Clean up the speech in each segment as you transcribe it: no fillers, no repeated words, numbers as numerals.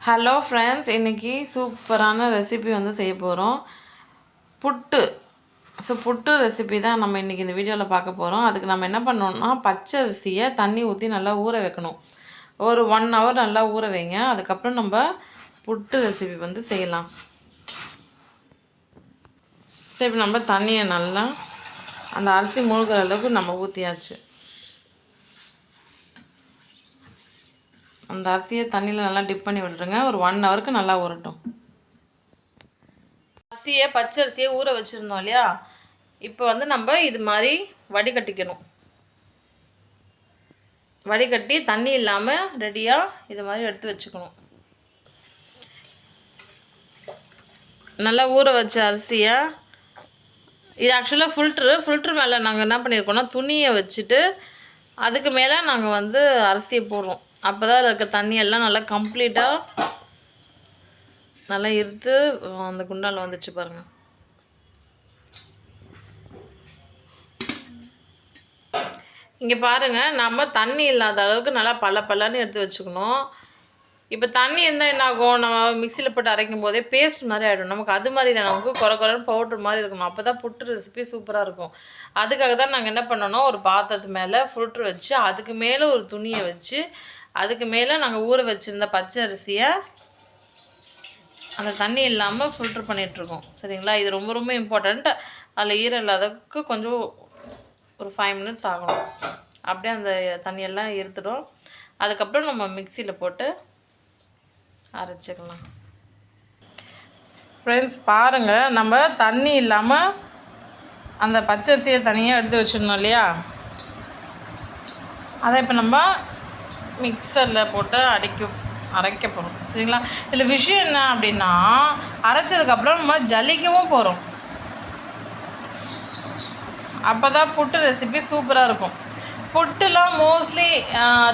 Hello friends, இன்றைக்கி சூப்பரான recipe வந்து செய்ய போகிறோம். புட்டு. புட்டு ரெசிபி தான் நம்ம இன்றைக்கி இந்த வீடியோவில் பார்க்க போகிறோம். அதுக்கு நம்ம என்ன பண்ணோம்னா, பச்சை அரிசியை தண்ணி ஊற்றி நல்லா ஊற வைக்கணும். ஒரு 1 hour நல்லா ஊற வைங்க. அதுக்கப்புறம் நம்ம புட்டு ரெசிபி வந்து செய்யலாம். சரி, இப்போ நம்ம தண்ணியை நல்லா அந்த அரிசி மூழ்கிற அளவுக்கு நம்ம ஊற்றியாச்சு. அந்த அரிசியை தண்ணியில் நல்லா டிப் பண்ணி விட்டுருங்க. ஒரு 1 hourக்கு நல்லா ஊறட்டும். அரிசியை பச்சை அரிசியை ஊற வச்சுருந்தோம் இல்லையா, இப்போ வந்து நம்ம இது மாதிரி வடிகட்டிக்கணும். வடிகட்டி தண்ணி இல்லாமல் ரெடியாக இது மாதிரி எடுத்து வச்சுக்கணும். நல்லா ஊற வச்ச அரிசியை, இது ஆக்சுவலாக ஃபில்ட்ரு மேலே நாங்கள் என்ன பண்ணியிருக்கோம்னா, துணியை வச்சுட்டு அதுக்கு மேலே நாங்கள் வந்து அரிசியை போடுறோம். அப்போ தான் இருக்க தண்ணியெல்லாம் நல்லா கம்ப்ளீட்டாக நல்லா இருத்து அந்த குண்டால் வந்துச்சு பாருங்கள். இங்கே பாருங்கள், நம்ம தண்ணி இல்லாத அளவுக்கு நல்லா பல்லன்னு எடுத்து வச்சுக்கணும். இப்போ தண்ணி இருந்தால் என்ன ஆகும், நம்ம மிக்சியில் போட்டு அரைக்கும் போதே பேஸ்ட் மாதிரி ஆகிடும். நமக்கு அது மாதிரி இல்லை, நமக்கு குறைன்னு பவுட்ரு மாதிரி இருக்கணும். அப்போ தான் புட்டு ரெசிபி சூப்பராக இருக்கும். அதுக்காக தான் நாங்கள் என்ன பண்ணணும், ஒரு பாத்திரத்து மேலே ஃபில்ட்ரு வச்சு அதுக்கு மேலே ஒரு துணியை வச்சு அதுக்கு மேலே நாங்கள் ஊற வச்சுருந்த பச்சை அரிசியை அந்த தண்ணி இல்லாமல் ஃபில்ட்ரு பண்ணிகிட்ருக்கோம். சரிங்களா, இது ரொம்ப ரொம்ப இம்பார்ட்டண்ட். அதில் ஈரம் இல்லாததுக்கு கொஞ்சம் ஒரு 5 minutes ஆகணும். அப்படியே அந்த தண்ணியெல்லாம் இருத்துடும். அதுக்கப்புறம் நம்ம மிக்சியில் போட்டு அரைச்சிக்கலாம். ஃப்ரெண்ட்ஸ் பாருங்கள், நம்ம தண்ணி இல்லாமல் அந்த பச்சரிசியை தனியாக எடுத்து வச்சிடணும் இல்லையா, அதை இப்போ நம்ம மிக்சரில் போட்டு அரைக்க போகிறோம். சரிங்களா, இதில் விஷயம் என்ன அப்படின்னா, அரைச்சதுக்கப்புறம் நம்ம ஜலிக்கவும் போகிறோம். அப்போ தான் புட்டு ரெசிபி சூப்பராக இருக்கும். புட்டுலாம் மோஸ்ட்லி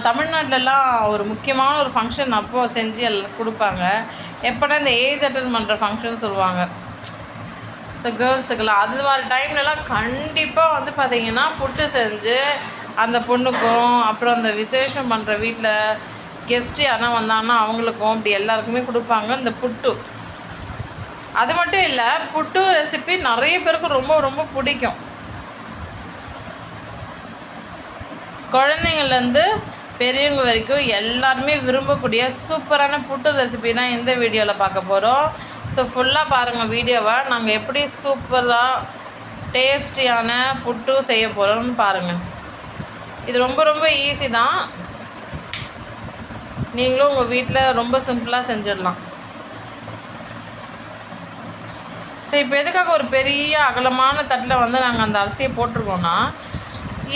தமிழ்நாட்டிலலாம் ஒரு முக்கியமான ஒரு ஃபங்க்ஷன் அப்போது செஞ்சு எல்லாம் கொடுப்பாங்க. எப்போனா இந்த ஏஜ் அட்டன் பண்ணுற ஃபங்க்ஷன் சொல்லுவாங்க. ஸோ கேர்ள்ஸுக்கெல்லாம் அது மாதிரி டைம்லலாம் கண்டிப்பாக வந்து பார்த்திங்கன்னா புட்டு செஞ்சு அந்த பொண்ணுக்கும், அப்புறம் அந்த விசேஷம் பண்ணுற வீட்டில் கெஸ்ட்டு யாரா வந்தாங்கன்னா அவங்களுக்கும் அப்படி எல்லாருக்குமே கொடுப்பாங்க இந்த புட்டு. அது மட்டும் இல்லை, புட்டு ரெசிபி நிறைய பேருக்கு ரொம்ப ரொம்ப பிடிக்கும். குழந்தைங்கள்லேருந்து பெரியவங்க வரைக்கும் எல்லாருமே விரும்பக்கூடிய சூப்பரான புட்டு ரெசிபி தான் இந்த வீடியோவில் பார்க்க போகிறோம். ஸோ ஃபுல்லாக பாருங்கள் வீடியோவை. நாங்கள் எப்படி சூப்பராக டேஸ்டியான புட்டு செய்ய போகிறோம்னு பாருங்கள். இது ரொம்ப ரொம்ப ஈஸி தான். நீங்களும் உங்கள் வீட்டில் ரொம்ப சிம்பிளாக செஞ்சிடலாம். ஸோ இப்போ எதுக்காக ஒரு பெரிய அகலமான தட்டில் வந்து நாங்கள் அந்த அரிசியை போட்டிருக்கோன்னா,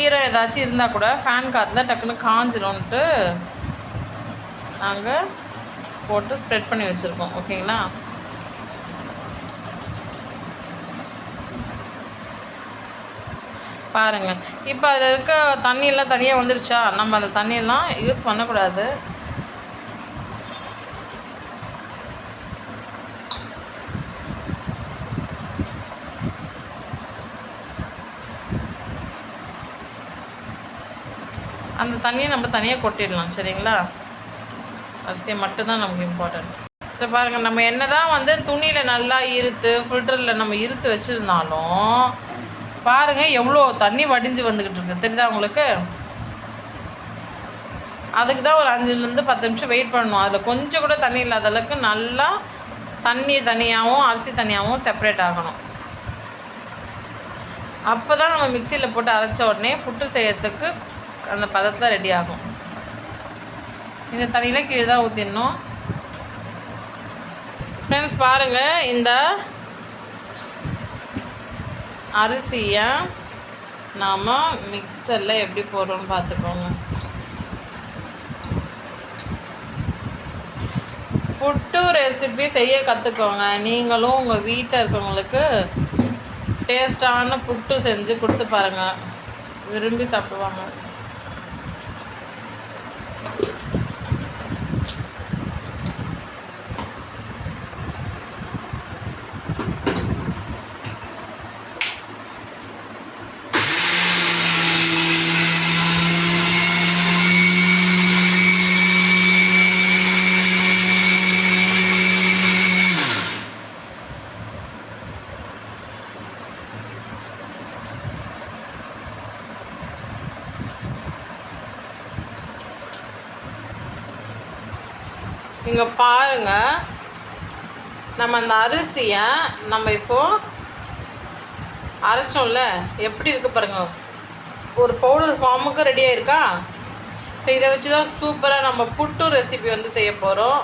ஈரம் ஏதாச்சும் இருந்தால் கூட ஃபேன் காற்றுல டக்குன்னு காஞ்சிடும்ன்ட்டு நாங்கள் போட்டு ஸ்ப்ரெட் பண்ணி வச்சுருக்கோம். ஓகேங்களா, பாருங்கள். இப்போ அதில் இருக்க தண்ணியெல்லாம் தனியாக வந்துடுச்சா, நம்ம அந்த தண்ணியெல்லாம் யூஸ் பண்ணக்கூடாது. அந்த தண்ணியை நம்ம தனியாக கொட்டிடலாம். சரிங்களா, அரிசியை மட்டும்தான் நமக்கு இம்பார்ட்டன்ட். ஸோ பாருங்கள், நம்ம என்ன தான் வந்து துணியில் நல்லா இருத்து ஃபில்டரில் நம்ம இருத்து வச்சுருந்தாலும் பாருங்கள் எவ்வளோ தண்ணி வடிஞ்சு வந்துக்கிட்டு இருக்குது. தெரியுதா உங்களுக்கு? அதுக்கு தான் ஒரு 5-10 நிமிஷம் வெயிட் பண்ணணும். அதில் கொஞ்சம் கூட தண்ணி இல்லாத அளவுக்கு நல்லா தண்ணி தனியாகவும் அரிசி தனியாகவும் செப்பரேட் ஆகணும். அப்போ தான் நம்ம மிக்சியில் போட்டு அரைச்ச உடனே புட்டு செய்யறதுக்கு அந்த பதத்தில் ரெடி ஆகும். இந்த தண்ணியில் கீழே தான் ஊற்றிடணும். ஃப்ரெண்ட்ஸ் பாருங்கள், இந்த அரிசியை நாம் மிக்சரில் எப்படி போடுறோம்னு பார்த்துக்கோங்க. புட்டு ரெசிபி செய்ய கற்றுக்கோங்க. நீங்களும் உங்கள் வீட்டில் இருக்கவங்களுக்கு டேஸ்டான புட்டு செஞ்சு கொடுத்து பாருங்கள், விரும்பி சாப்பிடுவாங்க. இங்கே பாருங்கள், நம்ம அந்த அரிசியை நம்ம இப்போது அரைச்சோம்ல, எப்படி இருக்குது பாருங்கள், ஒரு பவுடர் ஃபார்முக்கு ரெடி ஆயிருக்கா. ஸோ இதை வச்சு தான் சூப்பராக நம்ம புட்டு ரெசிபி வந்து செய்ய போகிறோம்.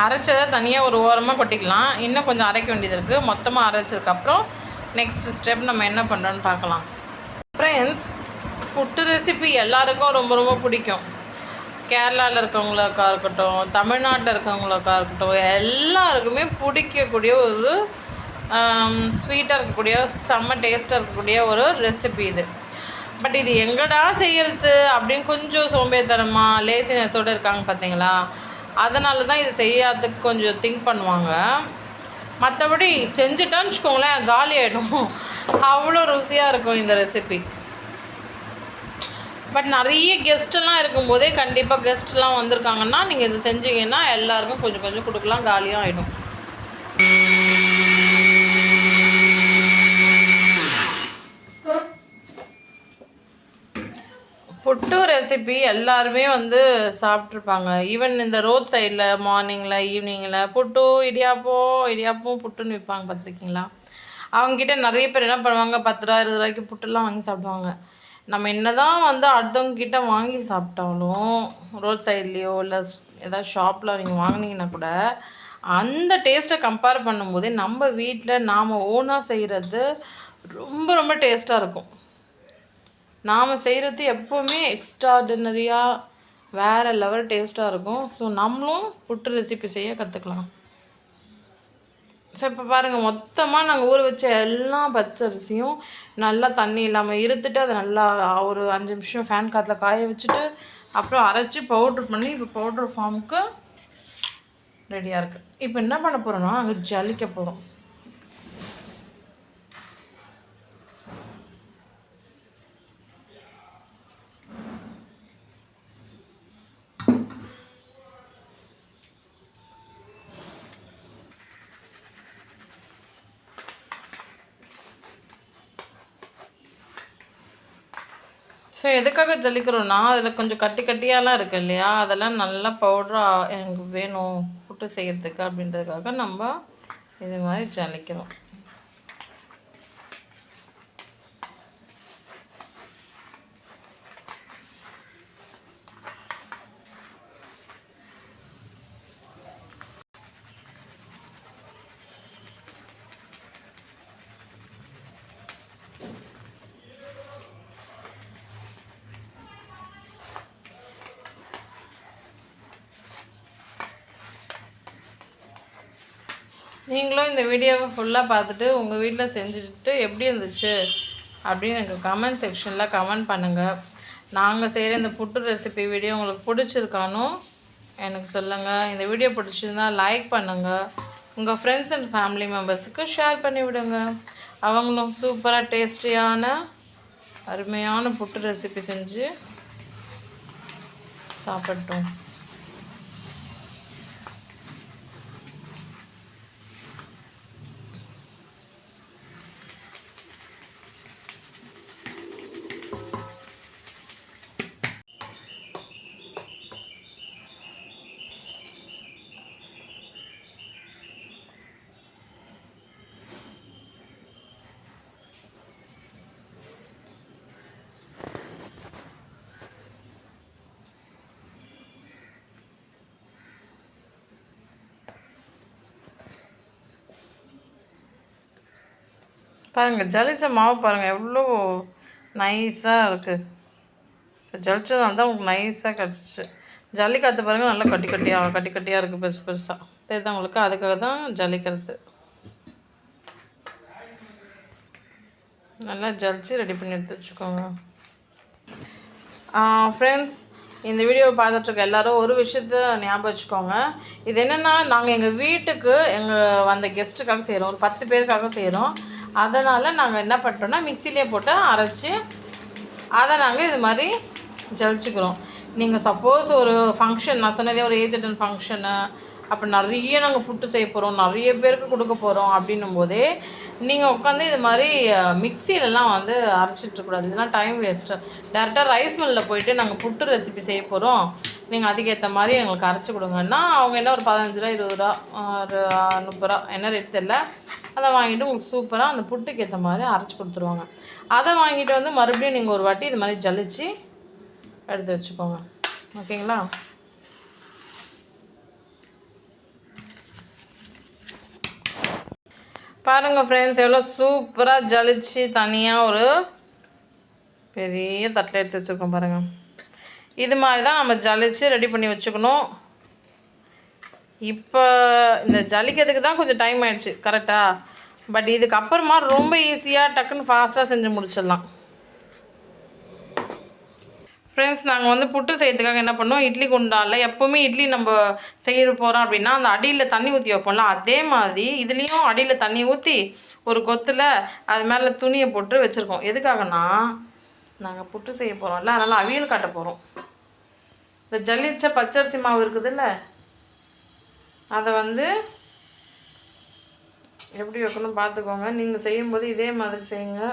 அரைச்சதை தனியாக ஒரு ஓரமாக கொட்டிக்கலாம். இன்னும் கொஞ்சம் அரைக்க வேண்டியது இருக்குது. மொத்தமாக அரைச்சதுக்கப்புறம் நெக்ஸ்ட் ஸ்டெப் நம்ம என்ன பண்ணுறோன்னு பார்க்கலாம். ஃப்ரெண்ட்ஸ், புட்டு ரெசிபி எல்லாருக்கும் ரொம்ப ரொம்ப பிடிக்கும். கேரளாவில் இருக்கவங்களுக்கா இருக்கட்டும், தமிழ்நாட்டில் இருக்கவங்களுக்கா இருக்கட்டும், எல்லாருக்குமே பிடிக்கக்கூடிய ஒரு ஸ்வீட்டாக இருக்கக்கூடிய செம்ம டேஸ்ட்டாக இருக்கக்கூடிய ஒரு ரெசிபி இது. பட் இது எங்கடா செய்கிறது அப்படின்னு கொஞ்சம் சோம்பேறித்தனமாக லேசினஸோடு இருக்காங்க பார்த்தீங்களா. அதனால தான் இது செய்யாததுக்கு கொஞ்சம் திங்க் பண்ணுவாங்க. மற்றபடி செஞ்சுட்டோன்னு வச்சுக்கோங்களேன், காலி ஆகிடும். அவ்வளோ ருசியாக இருக்கும் இந்த ரெசிபி. பட் நிறைய கெஸ்ட்டெல்லாம் இருக்கும்போதே, கண்டிப்பாக கெஸ்ட்லாம் வந்திருக்காங்கன்னா நீங்கள் இது செஞ்சீங்கன்னா எல்லாருக்கும் கொஞ்சம் கொஞ்சம் கொடுக்கலாம், காலியாக ஆகிடும். புட்டு ரெசிபி எல்லாருமே வந்து சாப்பிட்ருப்பாங்க. ஈவன் இந்த ரோட் சைடில் மார்னிங்கில் ஈவினிங்கில் புட்டு இடியாப்பம் புட்டுன்னு விற்பாங்க, பார்த்துருக்கீங்களா? அவங்கக்கிட்ட நிறைய பேர் என்ன பண்ணுவாங்க, 10 ரூபா 20 ரூபாய்க்கு புட்டுலாம் வாங்கி சாப்பிடுவாங்க. நம்ம என்ன தான் வந்து அடுத்தவங்கக்கிட்ட வாங்கி சாப்பிட்டாலும், ரோட் சைட்லேயோ இல்லை ஏதாவது ஷாப்பில் நீங்கள் வாங்கினீங்கன்னா கூட அந்த டேஸ்ட்டை கம்பேர் பண்ணும்போதே நம்ம வீட்டில் நாம் ஓனாக செய்கிறது ரொம்ப ரொம்ப டேஸ்ட்டாக இருக்கும். நாம் செய்கிறது எப்போவுமே எக்ஸ்ட்ராடினரியாக வேறு லெவல் டேஸ்ட்டாக இருக்கும். ஸோ நம்மளும் புட்டு ரெசிபி செய்ய கற்றுக்கலாம். ஸோ இப்போ பாருங்கள், மொத்தமாக நாங்கள் ஊற வச்ச எல்லா பச்சரிசியும் நல்லா தண்ணி இல்லாமல் இருத்துட்டு அதை நல்லா ஒரு 5 நிமிஷம் ஃபேன் காற்றுல காய வச்சுட்டு அப்புறம் அரைச்சி பவுட்ரு பண்ணி இப்போ பவுட்ரு ஃபார்முக்கு ரெடியாக இருக்குது. இப்போ என்ன பண்ண போகிறோன்னா அங்கே ஜலிக்க போகிறோம். ஸோ எதுக்காக ஜலிக்கிறோன்னா, அதில் கொஞ்சம் கட்டி கட்டியாலாம் இருக்குது இல்லையா, அதெல்லாம் நல்லா பவுடராக எனக்கு வேணும் புட்டு செய்கிறதுக்கு அப்படின்றதுக்காக நம்ம இது மாதிரி ஜலிக்கிறோம். நீங்களும் இந்த வீடியோவை ஃபுல்லாக பார்த்துட்டு உங்கள் வீட்டில் செஞ்சுட்டு எப்படி இருந்துச்சு அப்படின்னு எனக்கு கமெண்ட் செக்ஷனில் கமெண்ட் பண்ணுங்கள். நாங்கள் செய்கிற இந்த புட்டு ரெசிபி வீடியோ உங்களுக்கு பிடிச்சிருக்கானோ எனக்கு சொல்லுங்கள். இந்த வீடியோ பிடிச்சிருந்தால் லைக் பண்ணுங்கள். உங்கள் ஃப்ரெண்ட்ஸ் அண்ட் ஃபேமிலி மெம்பர்ஸுக்கு ஷேர் பண்ணி விடுங்க. அவங்களும் சூப்பராக டேஸ்டியான அருமையான புட்டு ரெசிபி செஞ்சு சாப்பிட்டோம். பாருங்கள், ஜலிச்ச மாவு பாருங்கள் எவ்வளோ நைஸாக இருக்குது. இப்போ ஜலிச்சதுனால தான் உங்களுக்கு நைஸாக கிடச்சிச்சு. ஜல்லிக்காற்று பாருங்கள், நல்லா கட்டி கட்டியாக இருக்குது, பெருசு பெருசாக தெரியுது உங்களுக்கு. அதுக்காக தான் ஜலிக்கிறது. நல்லா ஜலிச்சு ரெடி பண்ணி எடுத்து வச்சுக்கோங்க. ஃப்ரெண்ட்ஸ், இந்த வீடியோவை பார்த்துட்ருக்க எல்லோரும் ஒரு விஷயத்த ஞாபகம் வச்சுக்கோங்க. இது என்னென்னா, நாங்கள் எங்கள் வீட்டுக்கு வந்த கெஸ்ட்டுக்காக செய்கிறோம், ஒரு 10 பேருக்காக செய்கிறோம். அதனால் நாங்கள் என்ன பண்ணுறோன்னா மிக்சிலே போட்டு அரைச்சி அதை நாங்கள் இது மாதிரி ஜலிச்சுக்கிறோம். நீங்கள் சப்போஸ் ஒரு ஃபங்க்ஷன், நான் சொன்னதே ஒரு ஏஜ் அட்டன் ஃபங்க்ஷனு, அப்போ நிறைய நாங்கள் புட்டு செய்ய போகிறோம், நிறைய பேருக்கு கொடுக்க போகிறோம் அப்படின்னும் போதே நீங்கள் உட்காந்து இது மாதிரி மிக்சிலலாம் வந்து அரைச்சிட்ருக்கூடாது, இதெல்லாம் டைம் வேஸ்ட்டு. டேரெக்டாக ரைஸ் மில்லில் போயிட்டு நாங்கள் புட்டு ரெசிபி செய்ய போகிறோம், நீங்கள் அதுக்கேற்ற மாதிரி எங்களுக்கு அரைச்சி கொடுங்கன்னா அவங்க என்ன ஒரு 15 ரூபா 20 ரூபா ஒரு 30 ரூபா என்ன ரேட் தெரில, அதை வாங்கிட்டு உங்களுக்கு சூப்பராக அந்த புட்டுக்கு ஏற்ற மாதிரி அரைச்சி கொடுத்துருவாங்க. அதை வாங்கிட்டு வந்து மறுபடியும் நீங்கள் ஒரு வாட்டி இது மாதிரி ஜலிச்சு எடுத்து வச்சுக்கோங்க. ஓகேங்களா? பாருங்கள் ஃப்ரெண்ட்ஸ், எவ்வளோ சூப்பராக ஜலிச்சு தனியாக ஒரு பெரிய தட்டில் எடுத்து வச்சுருக்கோம் பாருங்கள். இது மாதிரி தான் நம்ம ஜலிச்சு ரெடி பண்ணி வச்சுக்கணும். இப்போ இந்த ஜலிக்கிறதுக்கு தான் கொஞ்சம் டைம் ஆகிடுச்சு கரெக்டாக, பட் இதுக்கப்புறமா ரொம்ப ஈஸியாக டக்குன்னு ஃபாஸ்ட்டாக செஞ்சு முடிச்சிடலாம். ஃப்ரெண்ட்ஸ், நாங்கள் வந்து புட்டு செய்யறதுக்காக என்ன பண்ணோம், இட்லி குண்டானில் எப்போவுமே இட்லி நம்ம செய்ய போகிறோம் அப்படின்னா அந்த அடியில் தண்ணி ஊற்றி வைப்போம்ல, அதே மாதிரி இதுலேயும் அடியில் தண்ணி ஊற்றி ஒரு கொத்தில் அது மேலே துணியை போட்டு வச்சுருக்கோம். எதுக்காகனா நாங்கள் புட்டு செய்ய போகிறோம்ல, அதனால் அவியல் காட்ட போகிறோம். இந்த ஜல்லிச்ச பச்சரிசி மாவு இருக்குதுல்ல, அதை வந்து எப்படி வைக்கணும் பார்த்துக்கோங்க. நீங்கள் செய்யும்போது இதே மாதிரி செய்யுங்க.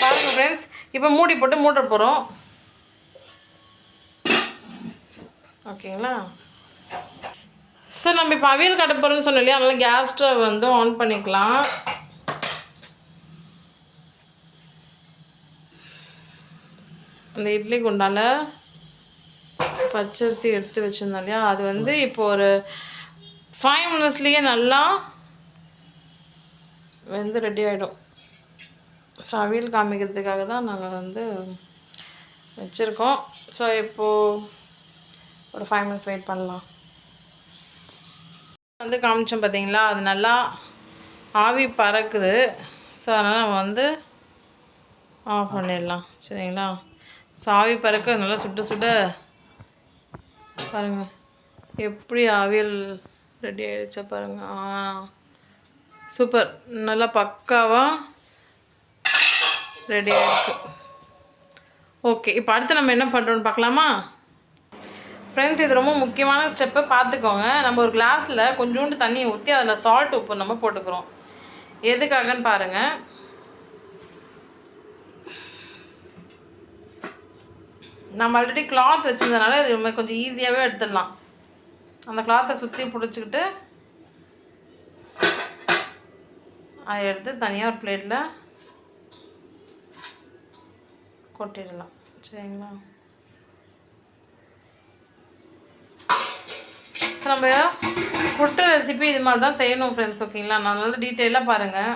பாருங்கள் ஃப்ரெண்ட்ஸ், இப்போ மூடி போட்டு மூட போகிறோம். ஓகேங்களா? சார், நம்ம இப்போ அவியல் கட்ட போகிறோம்னு சொன்னோம் இல்லையா, அதனால் கேஸ் ஸ்டவ் வந்து ஆன் பண்ணிக்கலாம். அந்த இட்லி குண்டால பச்சரிசி எடுத்து வச்சுருந்தோம் இல்லையா, அது வந்து இப்போ ஒரு 5 மினிட்ஸ்லேயே நல்லா வெந்து ரெடி ஆகிடும். ஸோ அவியல் காமிக்கிறதுக்காக தான் நாங்கள் வந்து வச்சுருக்கோம். ஸோ இப்போது ஒரு 5 மினிட்ஸ் வெயிட் பண்ணலாம். வந்து காமிச்சோம் பார்த்தீங்களா, அது நல்லா ஆவி பறக்குது. ஸோ அதனால் நம்ம வந்து ஆஃப் பண்ணிடலாம். சரிங்களா? ஸோ ஆவி பறக்க நல்லா சுட்ட சுட பாருங்கள் எப்படி அவியல் ரெடி ஆகிடுச்சா பாருங்கள். சூப்பர், நல்லா பக்காவாக ரெடி ஆகிருக்கு. ஓகே, இப்போ அடுத்து நம்ம என்ன பண்ணுறோன்னு பார்க்கலாமா? ஃப்ரெண்ட்ஸ், இது ரொம்ப முக்கியமான ஸ்டெப்பை பார்த்துக்கோங்க. நம்ம ஒரு கிளாஸில் கொஞ்சோண்டு தண்ணியை ஊற்றி அதில் சால்ட் உப்பு நம்ம போட்டுக்கிறோம். எதுக்காகன்னு பாருங்கள். நம்ம ஆல்ரெடி கிளாத் வச்சுருந்தனால இது கொஞ்சம் ஈஸியாகவே எடுத்துடலாம். அந்த கிளாத்தை சுற்றி பிடிச்சிக்கிட்டு அதை எடுத்து தனியாக ஒரு பிளேட்டில் கொட்டிடலாம். சரிங்களா? நம்ம புட்டு ரெசிபி இது மாதிரி தான் செய்யணும் ஃப்ரெண்ட்ஸ். ஓகேங்களா? நான் நல்லா டீட்டெயிலாக பாருங்கள்.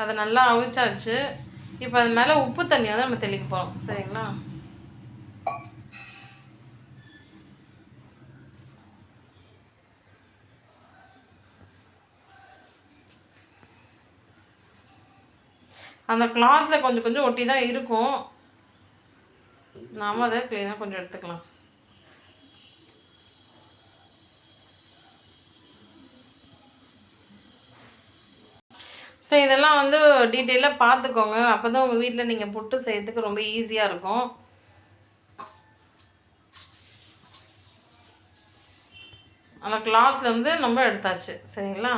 அதை நல்லா அவிச்சாச்சு. இப்போ அது மேலே உப்பு தண்ணி வந்து நம்ம தெளிக்க போகிறோம். சரிங்களா? அந்த கிளாத்தில் கொஞ்சம் கொஞ்சம் ஒட்டி தான் இருக்கும், நாம் அதை க்ளீனாக கொஞ்சம் எடுத்துக்கலாம். ஸோ இதெல்லாம் வந்து டீட்டெயிலாக பார்த்துக்கோங்க. அப்போ தான் உங்கள் வீட்டில் நீங்கள் புட்டு செய்யறதுக்கு ரொம்ப ஈஸியாக இருக்கும். அந்த கிளாத்லேருந்து நம்ம எடுத்தாச்சு. சரிங்களா?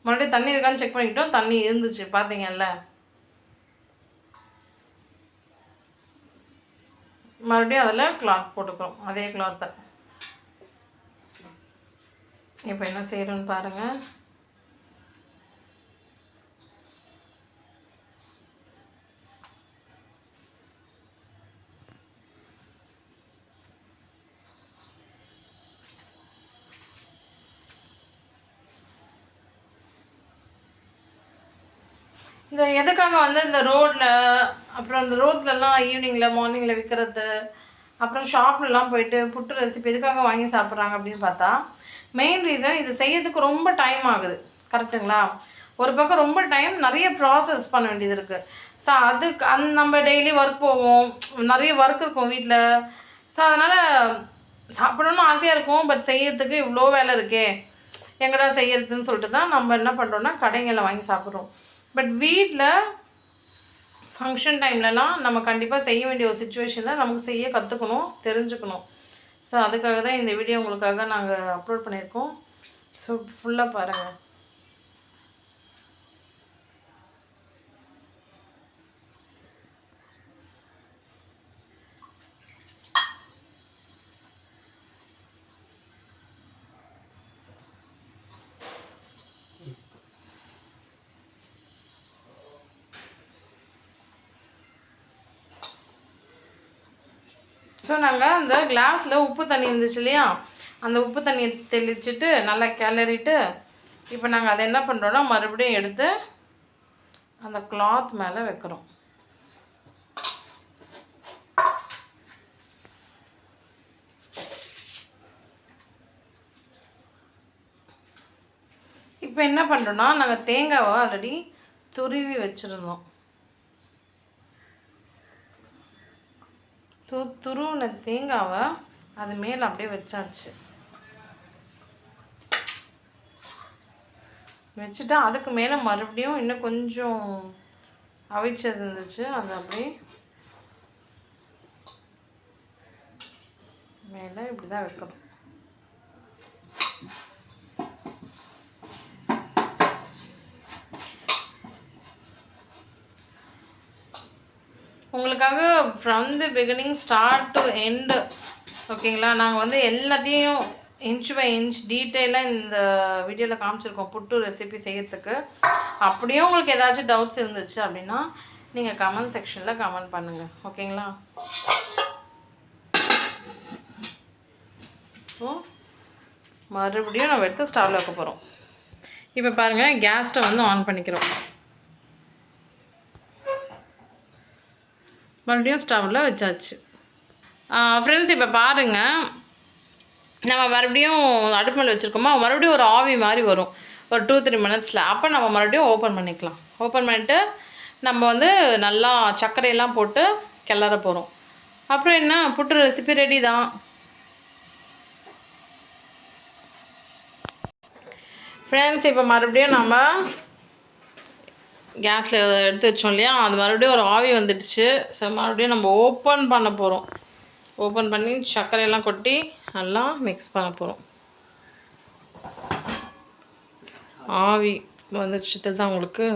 மறுபடியும் தண்ணி இருக்கான்னு செக் பண்ணிக்கிட்டோம். தண்ணி இருந்துச்சு, பார்த்தீங்கல்ல. மறுபடியும் அதில் கிளாத் போட்டுக்கிறோம், அதே கிளாத்தை. இப்போ என்ன செய்கிறோன்னு பாருங்கள். இந்த எதுக்காக வந்து இந்த ரோட்டில், அப்புறம் இந்த ரோட்லலாம் ஈவினிங்கில் மார்னிங்கில் விற்கிறது, அப்புறம் ஷாப்லலாம் போயிட்டு புட்டு ரெசிபி எதுக்காக வாங்கி சாப்பிட்றாங்க அப்படின்னு பார்த்தா, மெயின் ரீசன் இது செய்யறதுக்கு ரொம்ப டைம் ஆகுது. கரெக்டுங்களா? ஒரு பக்கம் ரொம்ப டைம் நிறைய ப்ராசஸ் பண்ண வேண்டியது இருக்குது. ஸோ அதுக்கு நம்ம டெய்லி ஒர்க் போவோம், நிறைய ஒர்க் இருக்கும் வீட்டில். ஸோ அதனால் சாப்பிடணும்னு ஆசையாக இருக்கும், பட் செய்யறதுக்கு இவ்வளோ வேலை இருக்கே, எங்கடா செய்யறதுன்னு சொல்லிட்டு தான் நம்ம என்ன பண்ணுறோன்னா கடைங்களில் வாங்கி சாப்பிட்றோம். பட் வீட்டில் ஃபங்க்ஷன் டைம்லலாம் நம்ம கண்டிப்பாக செய்ய வேண்டிய ஒரு சுச்சுவேஷனில் நமக்கு செய்ய கற்றுக்கணும், தெரிஞ்சுக்கணும். ஸோ அதுக்காக தான் இந்த வீடியோ உங்களுக்காக நாங்கள் அப்லோட் பண்ணியிருக்கோம். ஸோ ஃபுல்லாக பாருங்கள். ஸோ நாங்கள் அந்த கிளாஸில் உப்பு தண்ணி இருந்துச்சு இல்லையா, அந்த உப்பு தண்ணியை தெளிச்சுட்டு நல்லா கிளறிட்டு இப்போ நாங்கள் அதை என்ன பண்ணுறோன்னா மறுபடியும் எடுத்து அந்த கிளாத் மேலே வைக்கிறோம். இப்போ என்ன பண்ணுறோன்னா நாங்கள் தேங்காவை ஆல்ரெடி துருவி வச்சுருந்தோம். துருவின தேங்காவை அது மேலே அப்படியே வச்சாச்சு. வச்சுட்டா அதுக்கு மேலே மறுபடியும் இன்னும் கொஞ்சம் அவிச்சது இருந்துச்சு, அது அப்படியே மேலே இப்படி தான் வைக்கணும். உங்களுக்காக from the beginning start to end, ஓகேங்களா, நாங்கள் வந்து எல்லாத்தையும் இன்ச் பை இன்ச் டீட்டெயிலாக இந்த வீடியோவில் காமிச்சிருக்கோம் புட்டு ரெசிபி செய்கிறதுக்கு. அப்படியே உங்களுக்கு ஏதாச்சும் டவுட்ஸ் இருந்துச்சு அப்படின்னா நீங்கள் கமெண்ட் செக்ஷனில் கமெண்ட் பண்ணுங்கள், ஓகேங்களா. ஸோ மறுபடியும் நம்ம எடுத்து ஸ்டவ்வில் வைக்க போகிறோம். இப்போ பாருங்கள், கேஸ் ஸ்டவ் வந்து ஆன் பண்ணிக்கிறோம். மறுபடியும் ஸ்டவ்வில் வச்சாச்சு. ஃப்ரெண்ட்ஸ் இப்போ பாருங்கள், நம்ம மறுபடியும் அடுப்பு மேலே வச்சுருக்கோமா, மறுபடியும் ஒரு ஆவி மாதிரி வரும் ஒரு 2-3 மினிட்ஸில். அப்போ நம்ம மறுபடியும் ஓப்பன் பண்ணிக்கலாம். ஓப்பன் பண்ணிவிட்டு நம்ம வந்து நல்லா சர்க்கரையெல்லாம் போட்டு கிளற போகிறோம். அப்புறம் என்ன, புட்டு ரெசிபி ரெடி தான். ஃப்ரெண்ட்ஸ் இப்போ மறுபடியும் நம்ம கேஸில் எடுத்து வச்சோம் இல்லையா, அது மறுபடியும் ஒரு ஆவி வந்துடுச்சு. ஸோ மறுபடியும் நம்ம ஓப்பன் பண்ண போகிறோம். ஓப்பன் பண்ணி சர்க்கரையெல்லாம் கொட்டி நல்லா மிக்ஸ் பண்ண போகிறோம். ஆவி வந்துடுச்சு தான் உங்களுக்கு.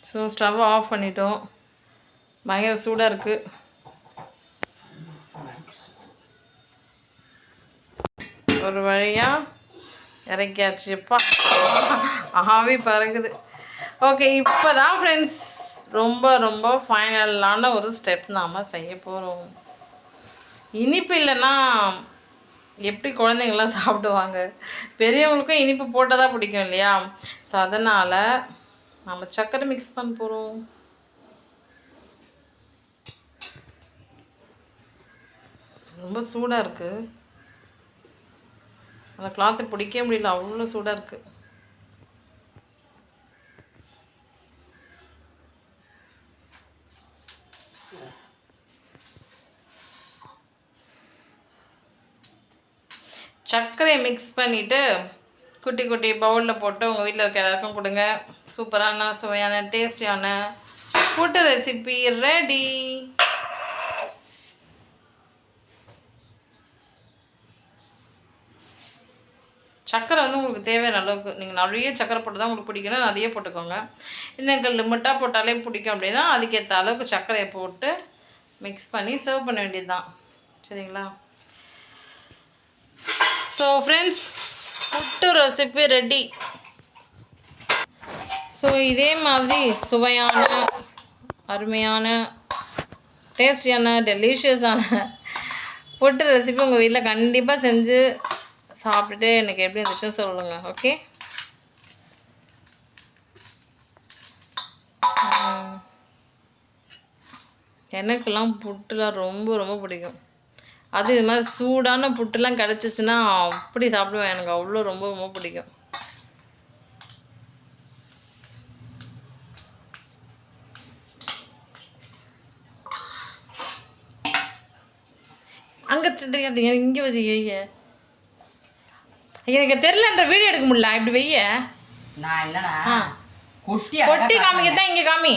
ஸோ ஸ்டவ் ஆஃப் பண்ணிட்டோம். பயங்கர சூடாக இருக்குது. ஒரு வழியாக இறக்கியாச்சுப்பா, ஆவி பறக்குது. ஓகே, இப்போ தான் ஃப்ரெண்ட்ஸ் ரொம்ப ரொம்ப ஃபைனலான ஒரு ஸ்டெப் நாம் செய்ய போகிறோம். இனிப்பு இல்லைன்னா எப்படி குழந்தைங்களாம் சாப்பிடுவாங்க? பெரியவங்களுக்கும் இனிப்பு போட்டால் தான் பிடிக்கும் இல்லையா? ஸோ அதனால் நம்ம சர்க்கரை மிக்ஸ் பண்ண போகிறோம். ரொம்ப சூடாக இருக்குது, அந்த கிளாத்தை பிடிக்க முடியல, அவ்வளோ சூடாக இருக்குது. சர்க்கரையை மிக்ஸ் பண்ணிவிட்டு குட்டி குட்டி பவுலில் போட்டு உங்கள் வீட்டில் இருக்க எல்லாருக்கும் கொடுங்க. சூப்பரான சுவையான டேஸ்டியான புட்டு ரெசிபி ரெடி. சர்க்கரை வந்து உங்களுக்கு தேவையான அளவுக்கு, நீங்கள் நிறைய சர்க்கரை போட்டு தான் உங்களுக்கு பிடிக்கணும், நிறைய போட்டுக்கோங்க. இன்னும் லிமிட்டாக போட்டாலே பிடிக்கும் அப்படின்னா அதுக்கேற்ற அளவுக்கு சர்க்கரையை போட்டு மிக்ஸ் பண்ணி சர்வ் பண்ண வேண்டியது தான், சரிங்களா. ஸோ ஃப்ரெண்ட்ஸ், புட்டு ரெசிபி ரெடி. ஸோ இதே மாதிரி சுவையான அருமையான டேஸ்டியான டெலிஷியஸான புட்டு ரெசிபி உங்கள் வீட்டில் கண்டிப்பாக செஞ்சு சாப்பிட்டுட்டு எனக்கு எப்படி இருந்துச்சுன்னு சொல்லுங்கள், ஓகே. எனக்கெல்லாம் புட்டுலாம் ரொம்ப ரொம்ப பிடிக்கும். அது இது மாதிரி சூடான புட்டுலாம் கிடச்சிச்சின்னா அப்படி சாப்பிடுவேன். எனக்கு அவ்வளோ ரொம்ப ரொம்ப பிடிக்கும். அங்கே தெரியாது இங்கே வச்சு வைய. எனக்கு தெரிலன்ற வீடியோ எடுக்க முடியல. இப்படி வைய. நான் என்னன்னா கொட்டி கொட்டி காமிக்கத்தான் இங்கே காமி.